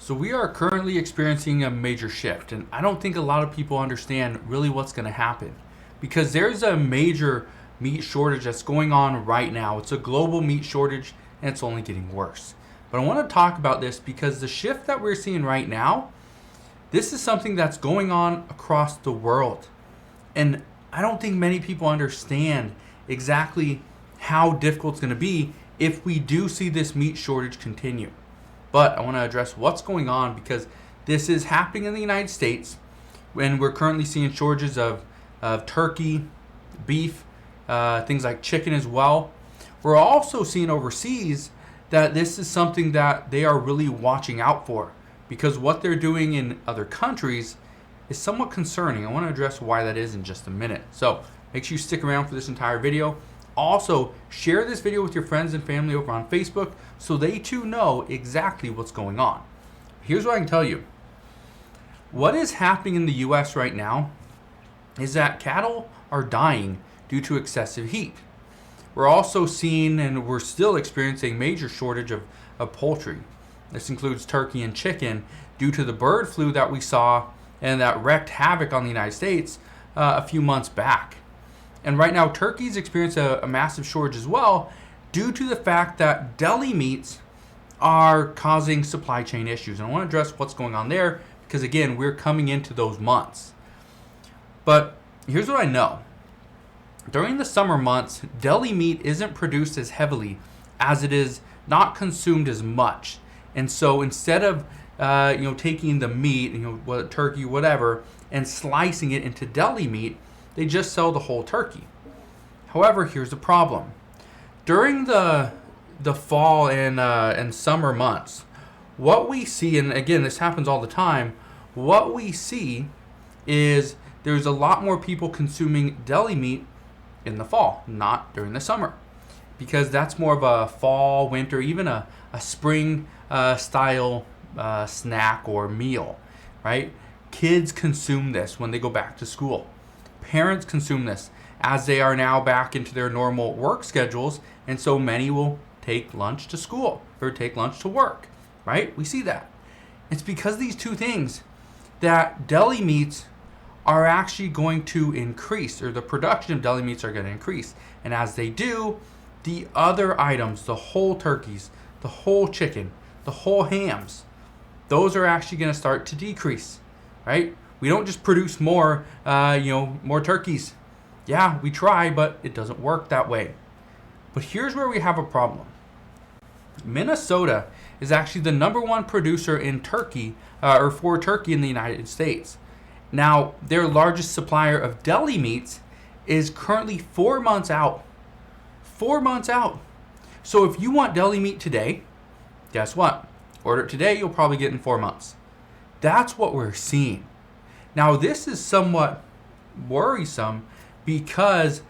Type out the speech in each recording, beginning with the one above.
So we are currently experiencing a major shift, and I don't think a lot of people understand really what's going to happen because there's a major meat shortage that's going on right now. It's a global meat shortage and it's only getting worse. But I want to talk about this because the shift that we're seeing right now, this is something that's going on across the world. And I don't think many people understand exactly how difficult it's going to be if we do see this meat shortage continue. But I want to address what's going on because this is happening in the United States when we're currently seeing shortages of turkey, beef, things like chicken as well. We're also seeing overseas that this is something that they are really watching out for because what they're doing in other countries is somewhat concerning. I want to address why that is in just a minute. So make sure you stick around for this entire video. Also, share this video with your friends and family over on Facebook so they too know exactly what's going on. Here's what I can tell you. What is happening in the US right now is that cattle are dying due to excessive heat. We're also seeing and we're still experiencing a major shortage of poultry. This includes turkey and chicken due to the bird flu that we saw and that wreaked havoc on the United States a few months back. And right now, turkeys experience a massive shortage as well due to the fact that deli meats are causing supply chain issues. And I want to address what's going on there because, again, we're coming into those months. But here's what I know. During the summer months, deli meat isn't produced as heavily as it is not consumed as much. And so instead of taking the meat, turkey, whatever, and slicing it into deli meat, they just sell the whole turkey. However, here's the problem. During the fall and summer months, what we see, and again, this happens all the time, what we see is there's a lot more people consuming deli meat in the fall, not during the summer. Because that's more of a fall, winter, even a spring style snack or meal, right? Kids consume this when they go back to school. Parents consume this as they are now back into their normal work schedules, and so many will take lunch to school or take lunch to work, right? We see that. It's because of these two things that deli meats are actually going to increase, or the production of deli meats are going to increase. And as they do, the other items, the whole turkeys, the whole chicken, the whole hams, those are actually going to start to decrease, right? We don't just produce more turkeys. Yeah, we try, but it doesn't work that way. But here's where we have a problem. Minnesota is actually the #1 producer in turkey, or for turkey in the United States. Now, their largest supplier of deli meats is currently 4 months out. 4 months out. So if you want deli meat today, guess what? Order it today, you'll probably get it in 4 months. That's what we're seeing. Now, this is somewhat worrisome because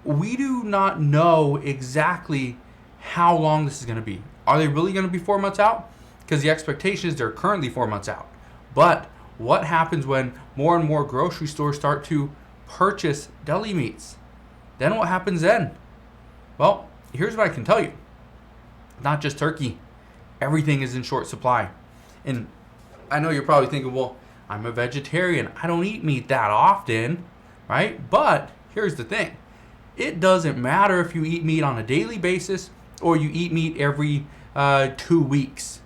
we do not know exactly how long this is going to be. Are they really going to be 4 months out? Because the expectation is they're currently 4 months out. But what happens when more and more grocery stores start to purchase deli meats? Then what happens then? Well, here's what I can tell you. Not just turkey. Everything is in short supply. And I know you're probably thinking, well, I'm a vegetarian. I don't eat meat that often, right? But here's the thing. It doesn't matter if you eat meat on a daily basis or you eat meat every 2 weeks.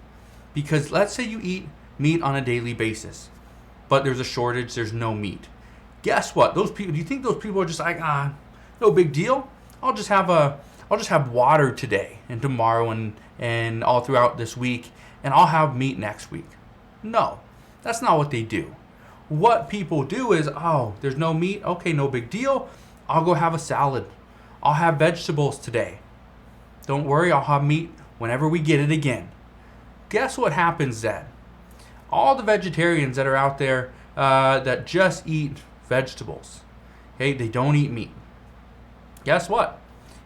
Because let's say you eat meat on a daily basis, but there's a shortage, there's no meat. Guess what? Those people, do you think those people are just like, no big deal? I'll just have water today and tomorrow and all throughout this week, and I'll have meat next week. No, that's not what they do. What people do is, there's no meat. Okay, no big deal. I'll go have a salad. I'll have vegetables today. Don't worry, I'll have meat whenever we get it again. Guess what happens then? All the vegetarians that are out there that just eat vegetables, okay, they don't eat meat. Guess what?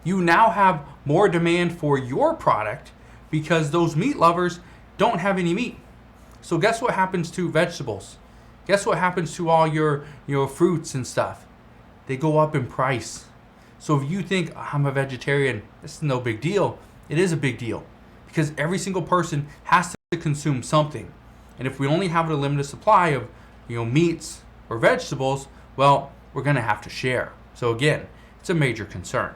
You now have more demand for your product because those meat lovers don't have any meat. So guess what happens to vegetables? Guess what happens to all your fruits and stuff? They go up in price. So if you think, I'm a vegetarian, this is no big deal. It is a big deal because every single person has to consume something. And if we only have a limited supply of meats or vegetables, well, we're going to have to share. So again, it's a major concern.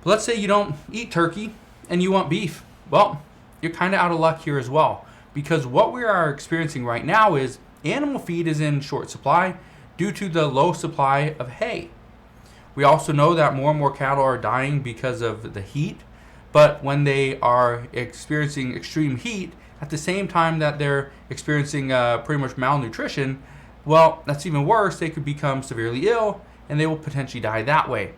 But let's say you don't eat turkey and you want beef. Well, you're kind of out of luck here as well, because what we are experiencing right now is animal feed is in short supply due to the low supply of hay. We also know that more and more cattle are dying because of the heat, but when they are experiencing extreme heat at the same time that they're experiencing pretty much malnutrition, well, that's even worse. They could become severely ill and they will potentially die that way.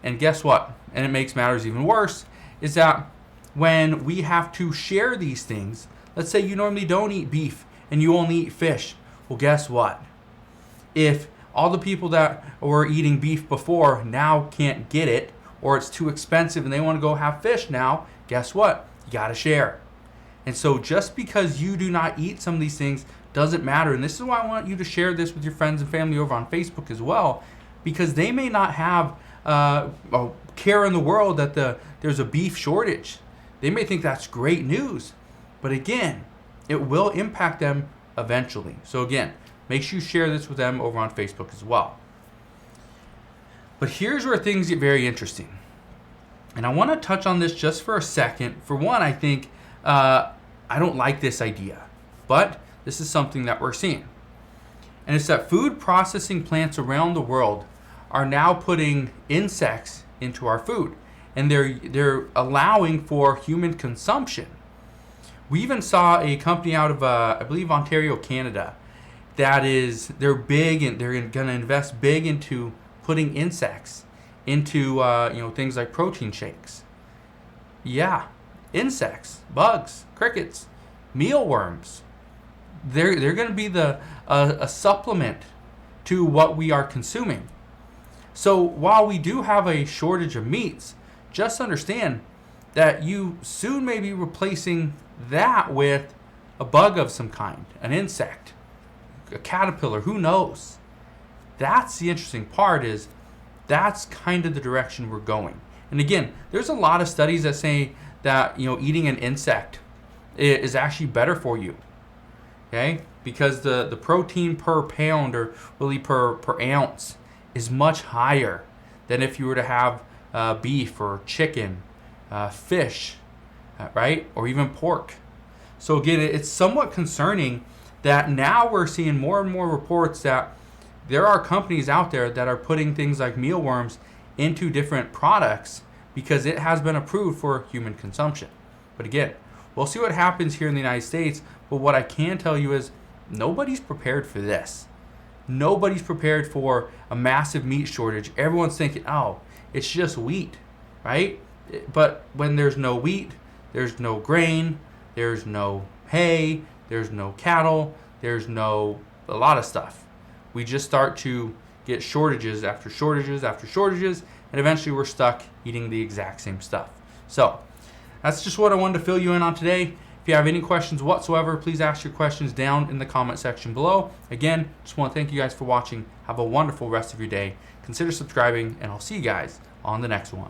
And guess what? And it makes matters even worse, is that when we have to share these things, let's say you normally don't eat beef and you only eat fish. Well, guess what? If all the people that were eating beef before now can't get it, or it's too expensive and they want to go have fish now, guess what? You got to share. And so just because you do not eat some of these things doesn't matter. And this is why I want you to share this with your friends and family over on Facebook as well, because they may not have a care in the world that there's a beef shortage. They may think that's great news, but again, it will impact them eventually. So again, make sure you share this with them over on Facebook as well. But here's where things get very interesting. And I want to touch on this just for a second. For one, I think I don't like this idea, but this is something that we're seeing. And it's that food processing plants around the world are now putting insects into our food, and they're allowing for human consumption. We even saw a company out of I believe Ontario, Canada, they're big and they're going to invest big into putting insects into things like protein shakes. Yeah, insects, bugs, crickets, mealworms. They're going to be a supplement to what we are consuming. So while we do have a shortage of meats, just understand that you soon may be replacing that with a bug of some kind, an insect, a caterpillar, who knows? That's the interesting part, is that's kind of the direction we're going. And again, there's a lot of studies that say that eating an insect is actually better for you. Okay? Because the protein per pound, or really per ounce, is much higher than if you were to have beef or chicken, fish, right? Or even pork. So again, it's somewhat concerning that now we're seeing more and more reports that there are companies out there that are putting things like mealworms into different products because it has been approved for human consumption. But again, we'll see what happens here in the United States. But what I can tell you is nobody's prepared for this. Nobody's prepared for a massive meat shortage. Everyone's thinking, oh, it's just wheat, right? But when there's no wheat, there's no grain, there's no hay, there's no cattle, there's a lot of stuff. We just start to get shortages after shortages after shortages, and eventually we're stuck eating the exact same stuff. So that's just what I wanted to fill you in on today. If you have any questions whatsoever, please ask your questions down in the comment section below. Again, just want to thank you guys for watching. Have a wonderful rest of your day. Consider subscribing, and I'll see you guys on the next one.